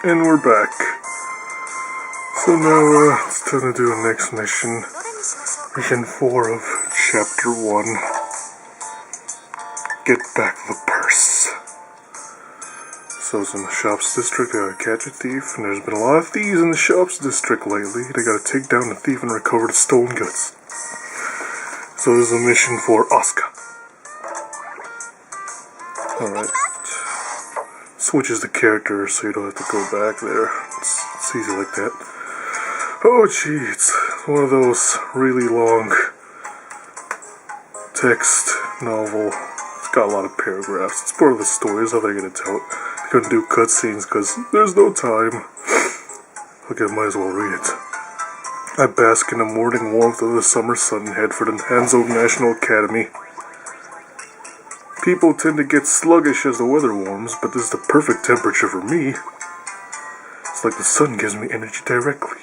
And we're back. So now it's time to do the next mission. Mission 4 of Chapter 1. Get back the purse. So it's in the shops district, I gotta catch a thief, and there's been a lot of thieves in the shops district lately. They gotta take down the thief and recover the stolen goods. So this is a mission for Asuka. Alright. Switches the character so you don't have to go back there. It's easy like that. Oh gee, it's one of those really long text novel. It's got a lot of paragraphs. It's part of the story, is how they're gonna tell it. They couldn't do cutscenes because there's no time. Okay, might as well read it. I bask in the morning warmth of the summer sun and head for the Hanzo National Academy. People tend to get sluggish as the weather warms, but this is the perfect temperature for me. It's like the sun gives me energy directly.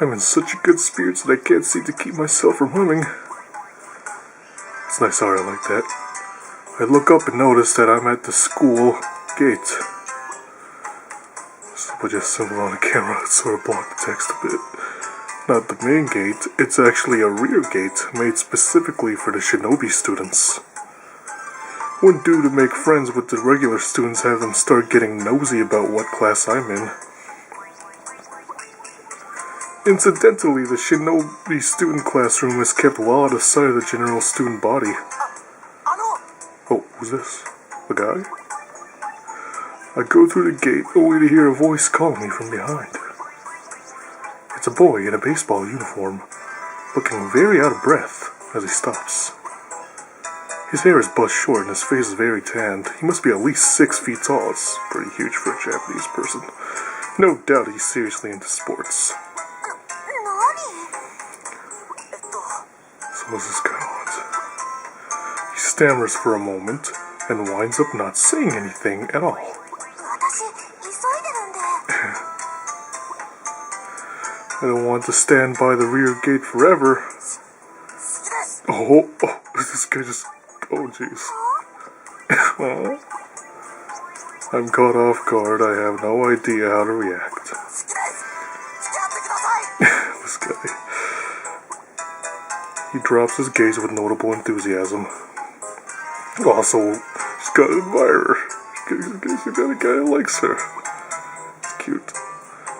I'm in such a good spirits that I can't seem to keep myself from humming. It's nice art, I like that. I look up and notice that I'm at the school gate. But just symbol on the camera, it sort of blocked the text a bit. Not the main gate, it's actually a rear gate made specifically for the shinobi students. Wouldn't do to make friends with the regular students, have them start getting nosy about what class I'm in. Incidentally, the shinobi student classroom is kept well out of sight of the general student body. Oh, who's this? The guy? I go through the gate only to hear a voice calling me from behind. It's a boy in a baseball uniform, looking very out of breath as he stops. His hair is buzzed short and his face is very tanned. He must be at least 6 feet tall. It's pretty huge for a Japanese person. No doubt he's seriously into sports. So what's this guy want? He stammers for a moment and winds up not saying anything at all. I don't want to stand by the rear gate forever. Oh, this guy just... Oh, jeez. I'm caught off guard. I have no idea how to react. This guy. He drops his gaze with notable enthusiasm. Also, she's got an admirer. She's got a guy who likes her. It's cute.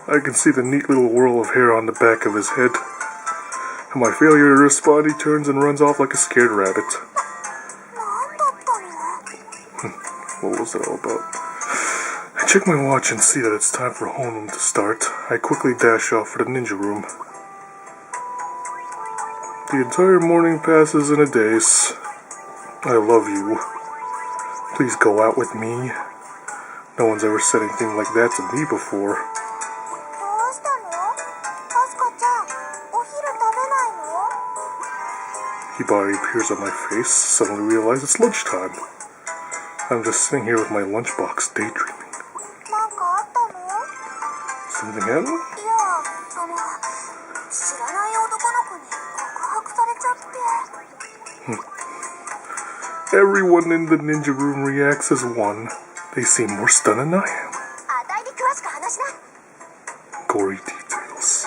I can see the neat little whirl of hair on the back of his head. And my failure to respond, he turns and runs off like a scared rabbit. What was that all about? I check my watch and see that it's time for homeroom to start. I quickly dash off for the ninja room. The entire morning passes in a daze. I love you. Please go out with me. No one's ever said anything like that to me before. He body appears on my face. Suddenly realize it's lunchtime. I'm just sitting here with my lunchbox daydreaming. Something happened? Everyone in the ninja room reacts as one. They seem more stunned than I am. Gory details.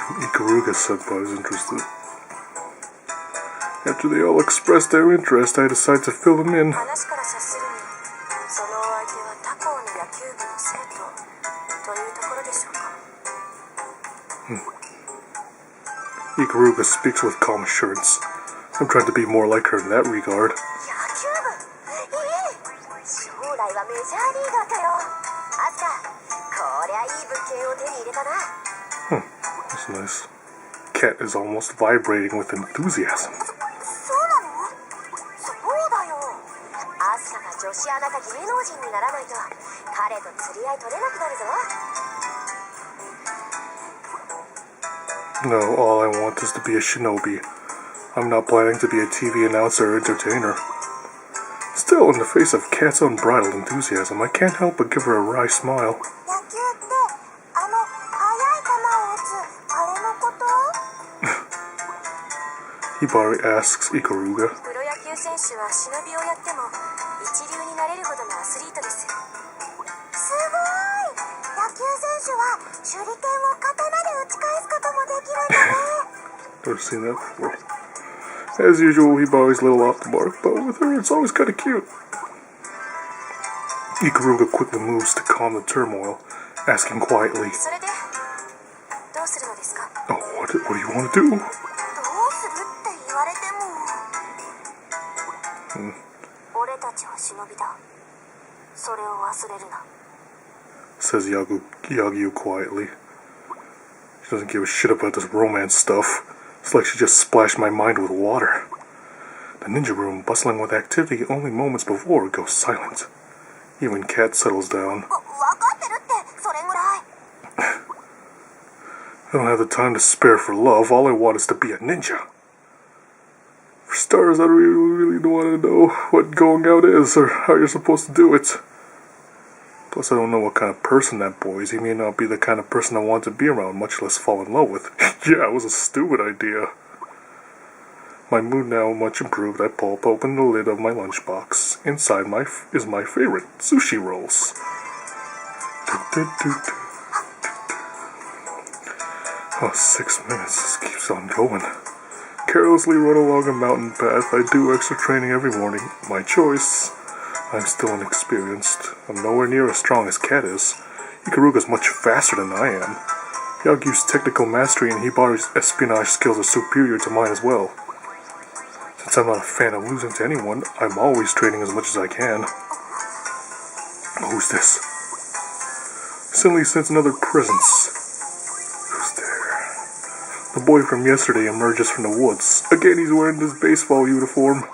Ikaruga-senpai is interested. After they all express their interest, I decide to fill them in. Ikaruga speaks with calm assurance. I'm trying to be more like her in that regard. That's nice. Cat is almost vibrating with enthusiasm. No, all I want is to be a shinobi. I'm not planning to be a TV announcer or entertainer. Still, in the face of Cat's unbridled enthusiasm, I can't help but give her a wry smile. Hibari asks Ikaruga. Never seen that before. As usual, Hibari's a little off the mark, but with her it's always kinda cute. Ikaruga quickly moves to calm the turmoil, asking quietly, "Oh, what do you want to do?" Says Yagyu quietly. She doesn't give a shit about this romance stuff. It's like she just splashed my mind with water. The ninja room, bustling with activity only moments before it goes silent. Even Kat settles down. I don't have the time to spare for love. All I want is to be a ninja. For starters, I don't really want to know what going out is or how you're supposed to do it. Plus, I don't know what kind of person that boy is. He may not be the kind of person I want to be around, much less fall in love with. Yeah, it was a stupid idea. My mood now much improved. I pop open the lid of my lunchbox. Inside is my favorite, sushi rolls. Oh, 6 minutes. This keeps on going. Carelessly run along a mountain path. I do extra training every morning. My choice. I'm still inexperienced. I'm nowhere near as strong as Kat is. Ikaruga's much faster than I am. Yagyu's technical mastery and Hibari's espionage skills are superior to mine as well. Since I'm not a fan of losing to anyone, I'm always training as much as I can. Who's this? Suddenly sense another presence. Who's there? The boy from yesterday emerges from the woods. Again, he's wearing this baseball uniform.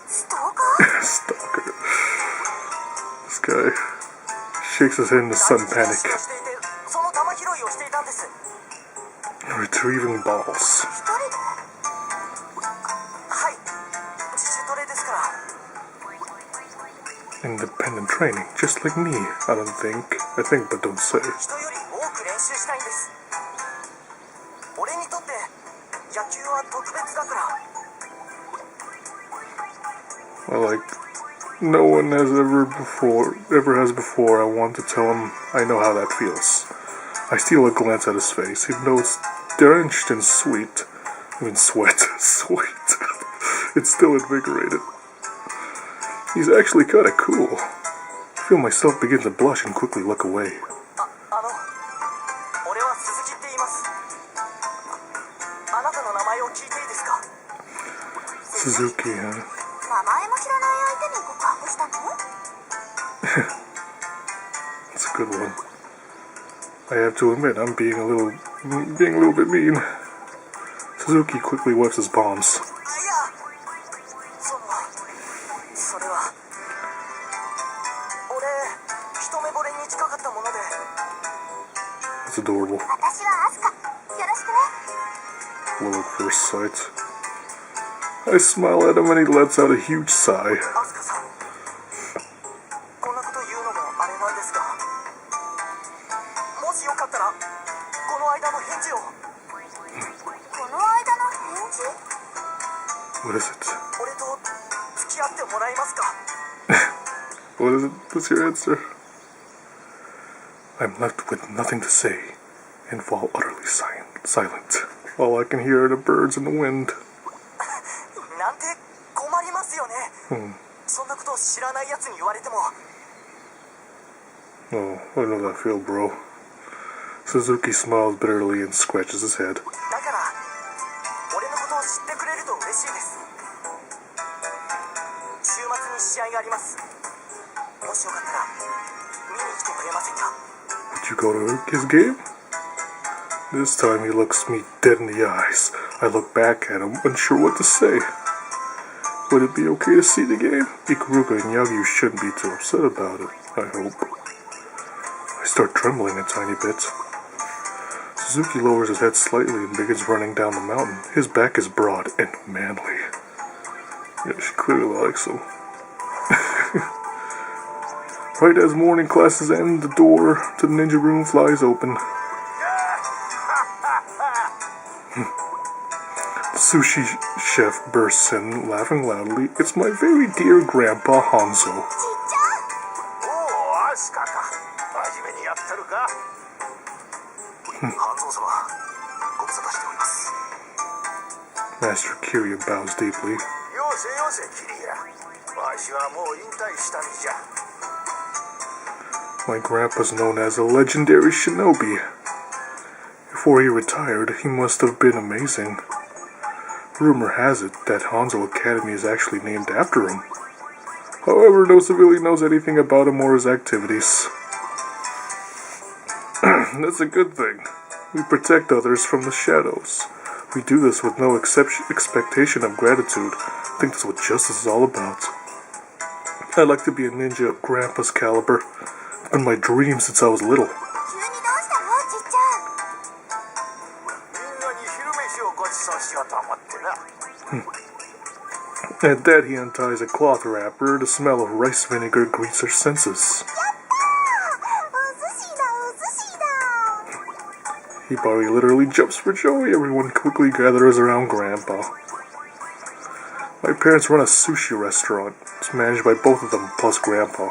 Stalker. This guy shakes his head in the sudden panic. Retrieving balls. Independent training, just like me, I don't think. I think, but don't say. Well, like, no one has ever has before, I want to tell him I know how that feels. I steal a glance at his face, even though it's drenched in sweat. It's still invigorated. He's actually kinda cool. I feel myself begin to blush and quickly look away. Suzuki, huh? That's a good one. I have to admit, I'm being a little bit mean. Suzuki quickly wipes his palms. That's adorable. Love at first sight. I smile at him and he lets out a huge sigh. What is it? What is it? What's your answer? I'm left with nothing to say and fall utterly silent. All I can hear are the birds and the wind. Oh, I know that feel, bro. Suzuki smiles bitterly and scratches his head. Would you go to his game? This time he looks me dead in the eyes. I look back at him, unsure what to say. Would it be okay to see the game? Ikaruga and Yagyu shouldn't be too upset about it, I hope. I start trembling a tiny bit. Suzuki lowers his head slightly and begins running down the mountain. His back is broad and manly. Yeah, she clearly likes him. Right as morning classes end, the door to the ninja room flies open. The sushi chef bursts in, laughing loudly. It's my very dear Grandpa Hanzo. Master Kiryu bows deeply. My grandpa's known as a legendary shinobi. Before he retired, he must have been amazing. Rumor has it that Hanzo Academy is actually named after him. However, no civilian knows anything about him or his activities. That's a good thing. We protect others from the shadows. We do this with no expectation of gratitude. I think that's what justice is all about. I'd like to be a ninja of Grandpa's caliber. It's been my dream since I was little. At that, he unties a cloth wrapper. The smell of rice vinegar greets her senses. Hibari literally jumps for joy. Everyone quickly gathers around Grandpa. My parents run a sushi restaurant. It's managed by both of them, plus Grandpa.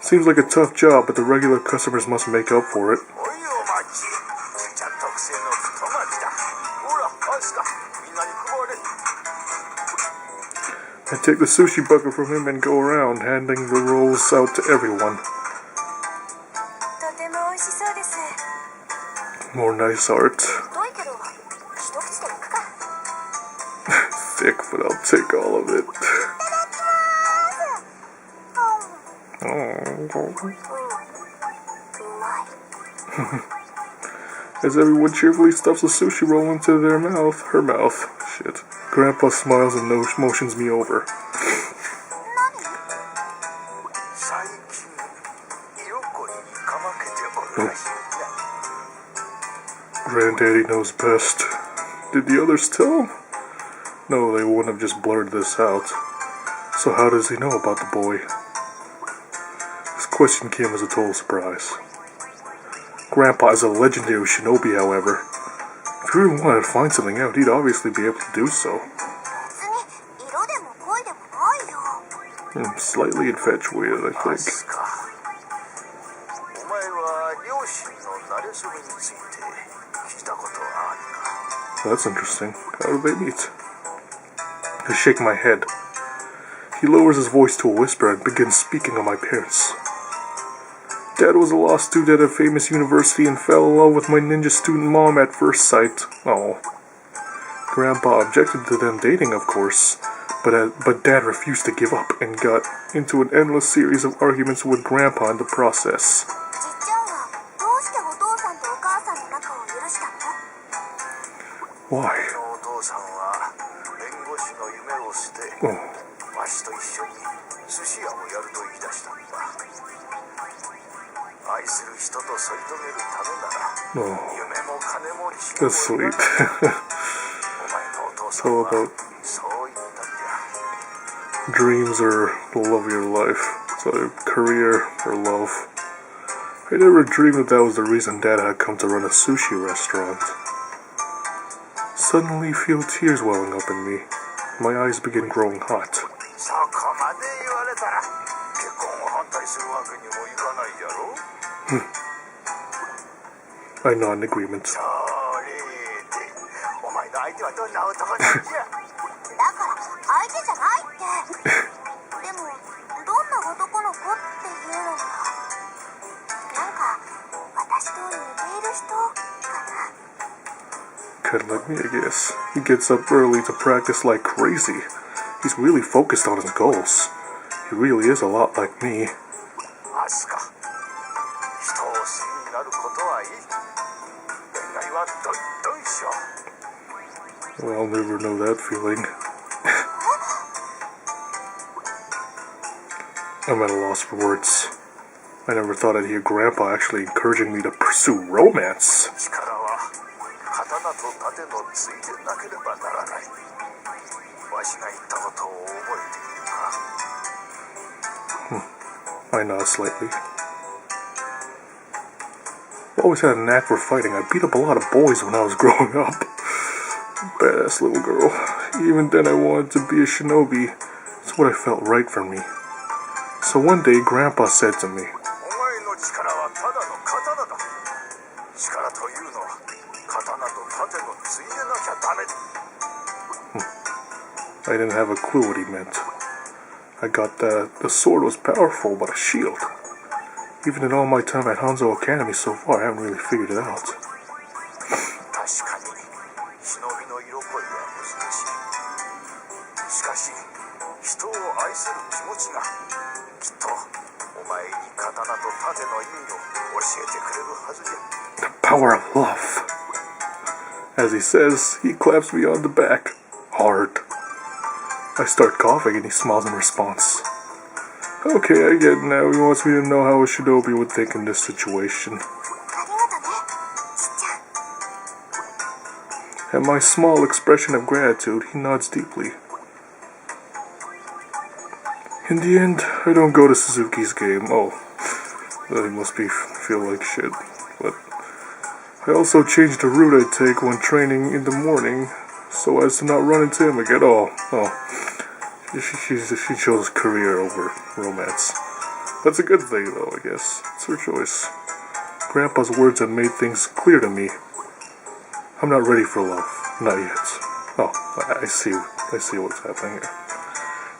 Seems like a tough job, but the regular customers must make up for it. I take the sushi bucket from him and go around, handing the rolls out to everyone. More nice art. Thick, but I'll take all of it. As everyone cheerfully stuffs a sushi roll into her mouth. Shit. Grandpa smiles and motions me over. Granddaddy knows best. Did the others tell? No, they wouldn't have just blurred this out. So how does he know about the boy? This question came as a total surprise. Grandpa is a legendary shinobi, however. If he really wanted to find something out, he'd obviously be able to do so. Slightly infatuated, I think. That's interesting. How do they meet? I shake my head. He lowers his voice to a whisper and begins speaking of my parents. Dad was a law student at a famous university and fell in love with my ninja student mom at first sight. Oh. Grandpa objected to them dating, of course, but Dad refused to give up and got into an endless series of arguments with Grandpa in the process. Why? Oh. Oh. That's sweet. It's all about dreams or the love of your life. So career or love. I never dreamed that was the reason Dad had come to run a sushi restaurant. Suddenly feel tears welling up in me. My eyes begin growing hot. I nod in agreement. Kinda like me, I guess. He gets up early to practice like crazy. He's really focused on his goals. He really is a lot like me. Well, I'll never know that feeling. I'm at a loss for words. I never thought I'd hear Grandpa actually encouraging me to pursue romance. I nod slightly. I always had a knack for fighting. I beat up a lot of boys when I was growing up. Badass little girl. Even then I wanted to be a shinobi. It's what I felt right for me. So one day, Grandpa said to me, I didn't have a clue what he meant. I got that the sword was powerful, but a shield. Even in all my time at Hanzo Academy so far, I haven't really figured it out. The power of love. As he says, he claps me on the back. Hard. I start coughing and he smiles in response. Okay, I get it now. He wants me to know how a shinobi would think in this situation. At my small expression of gratitude, he nods deeply. In the end, I don't go to Suzuki's game. Oh, he must feel like shit. But I also changed the route I take when training in the morning, so as to not run into him again. She chose career over romance. That's a good thing, though, I guess. It's her choice. Grandpa's words have made things clear to me. I'm not ready for love. Not yet. Oh, I see what's happening here.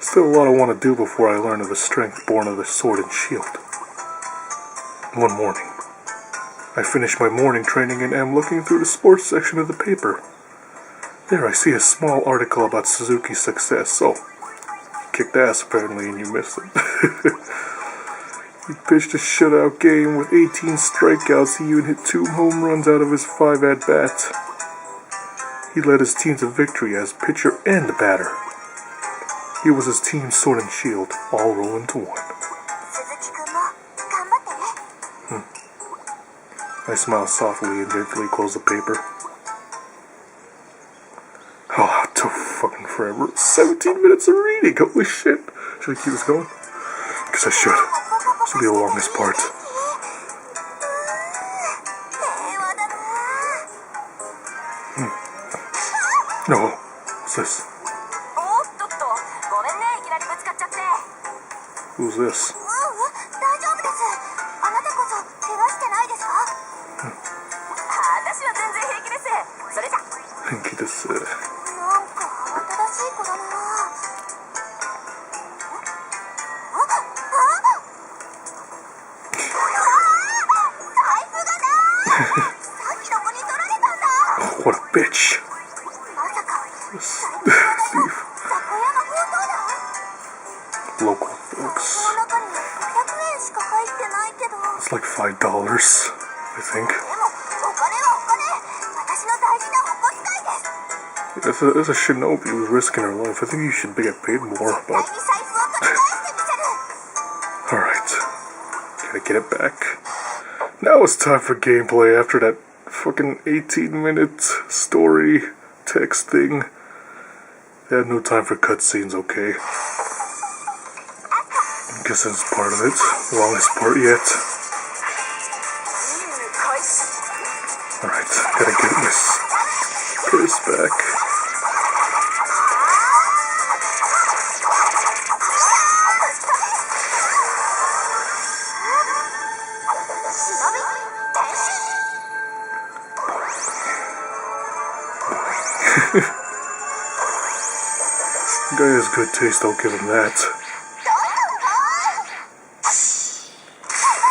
Still a lot I want to do before I learn of the strength born of the sword and shield. One morning, I finish my morning training and am looking through the sports section of the paper. There I see a small article about Suzuki's success. Oh, kicked ass apparently and you missed it. He pitched a shutout game with 18 strikeouts. He even hit 2 home runs out of his 5 at-bats. He led his team to victory as pitcher and batter. He was his team's sword and shield, all rolled into one. I smile softly and gently close the paper. Oh, it took fucking forever. 17 minutes of reading, holy shit. Should I keep this going? Because I should. This will be the longest part. No, what's this? Who's this? What a bitch. Thief. Local folks. It's like $5, I think. As a shinobi who's risking her life, I think you should get paid more, but... Alright. Gotta get it back. Now it's time for gameplay after that fucking 18-minute story text thing. They had no time for cutscenes, okay? I guess that's part of it. Longest part yet. Alright, gotta get this back. Guy has good taste, I'll give him that.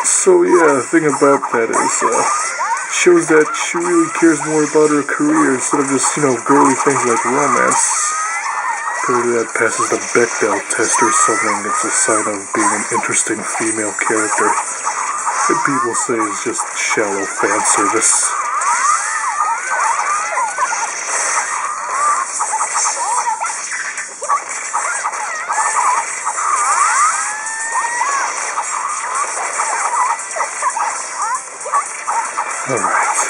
So yeah, the thing about that is, shows that she really cares more about her career instead of just, girly things like romance. Apparently that passes the Bechdel test or something. It's a sign of being an interesting female character. And people say it's just shallow fan service. Alright.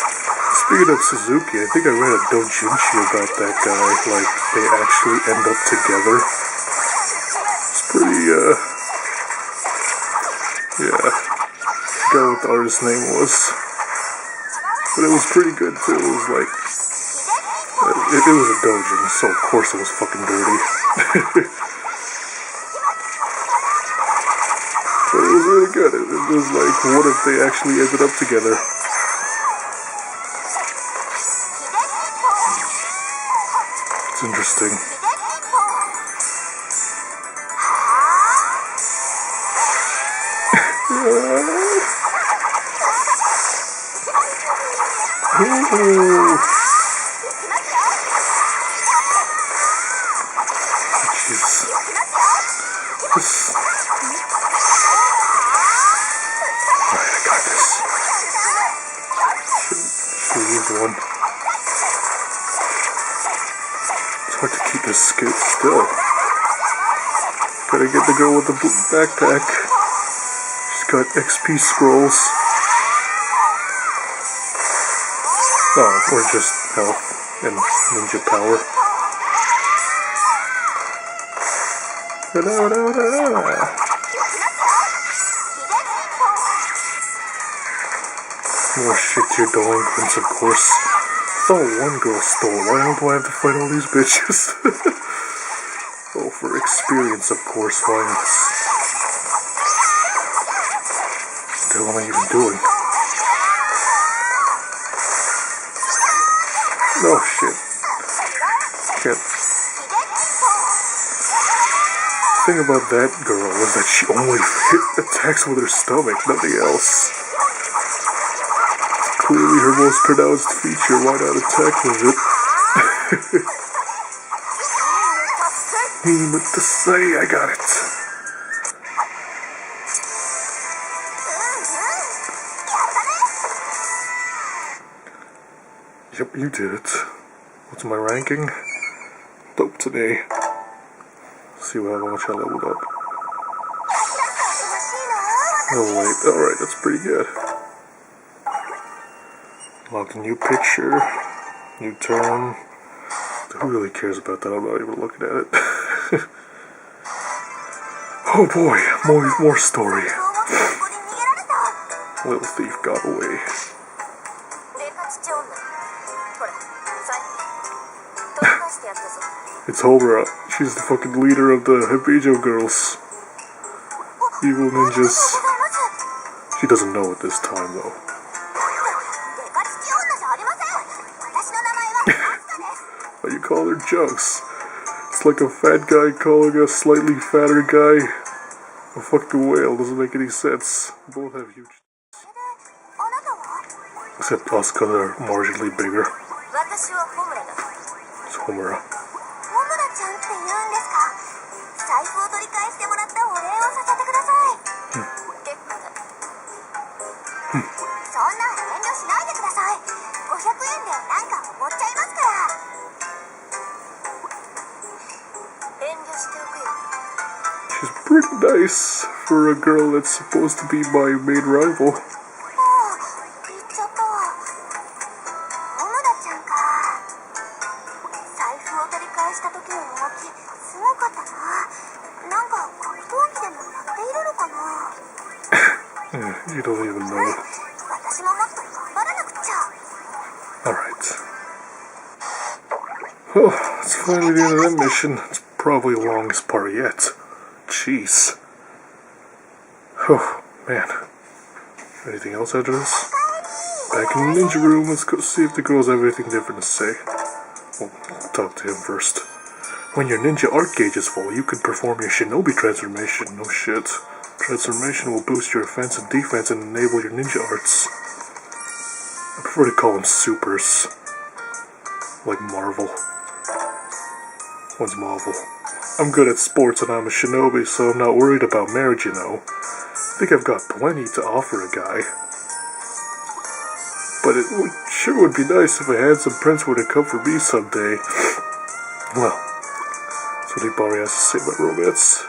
Speaking of Suzuki, I think I read a doujinshi about that guy. Like, they actually end up together. It's the artist's name was. But it was pretty good too. It was like, it was a doujin, so of course it was fucking dirty. But it was really good. It was like, what if they actually ended up together? It's interesting. Ooh. Jeez. Alright, I got this. Should leave the one. It's hard to keep this still. Gotta get the girl with the blue backpack. She's got XP scrolls. Oh, or just health and ninja power. More shit-tier delinquents, of course. I thought one girl stole. Why do I have to fight all these bitches? Oh, for experience, of course. Why not? What the hell am I even doing? Oh shit. Can't. The thing about that girl is that she only attacks with her stomach, nothing else. It's clearly her most pronounced feature, why not attack with it? What to say, I got it. Yep, you did it. What's my ranking? Dope today. Let's see how much I leveled up. Oh wait, alright, that's pretty good. Locked a new picture, new term. Who really cares about that? I'm not even looking at it. Oh boy, more story. Little thief got away. It's Homura. She's the fucking leader of the Hibijo girls. Evil ninjas. She doesn't know at this time, though. Why you call her jokes? It's like a fat guy calling a slightly fatter guy a fucking whale. Doesn't make any sense. Both have huge... Except Asuka, they're marginally bigger. It's Homura. She's pretty nice for a girl that's supposed to be my main rival. You don't even know. Alright. Oh, it's finally the end of that mission. It's probably the longest part yet. Jeez. Oh, man. Anything else after this? Back in the ninja room, let's go see if the girls have anything different to say. Well, I'll talk to him first. When your ninja art gauge is full, you can perform your shinobi transformation. No shit. Transformation will boost your offense and defense and enable your ninja arts. I prefer to call them supers. Like Marvel. One's Marvel. I'm good at sports and I'm a shinobi, so I'm not worried about marriage, you know. I think I've got plenty to offer a guy. But it sure would be nice if a handsome prince were to come for me someday. Well, that's what Hibari has to say about romance.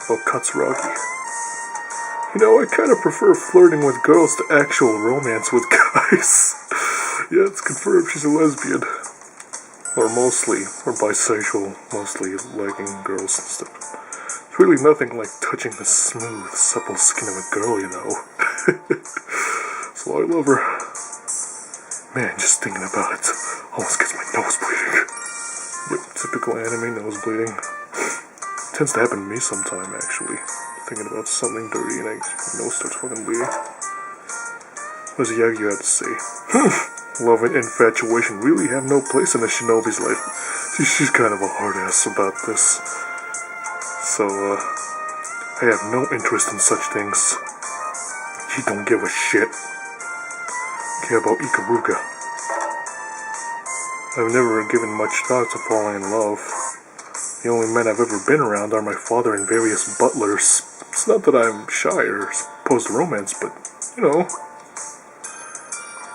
About Katsuragi. You know, I kind of prefer flirting with girls to actual romance with guys. Yeah, it's confirmed she's a lesbian. Or mostly, or bisexual, mostly liking girls and stuff. It's really nothing like touching the smooth, supple skin of a girl, you know. well, I love her. Man, just thinking about it almost gets my nose bleeding. Yep, typical anime nose bleeding. Tends to happen to me sometime, actually. Thinking about something dirty and my nose starts fucking bleeding. What does Yagyu have to say? Love and infatuation really have no place in a shinobi's life. She's kind of a hard ass about this. So, I have no interest in such things. She don't give a shit. Care about Ikaruga. I've never given much thought to falling in love. The only men I've ever been around are my father and various butlers. It's not that I'm shy or opposed to romance, but, you know.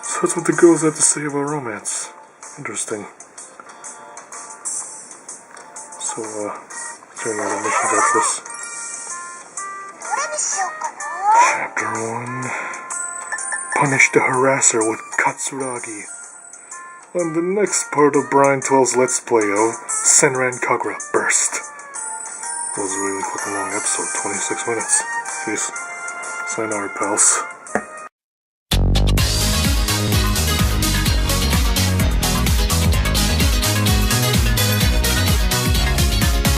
So that's what the girls have to say about romance. Interesting. So, is there any other missions after this? Chapter 1. Punish the harasser with Katsuragi. On the next part of Brian12's Let's Play of Senran Kagura Burst. That was a really fucking long episode, 26 minutes. Jeez. Sayonara, pals.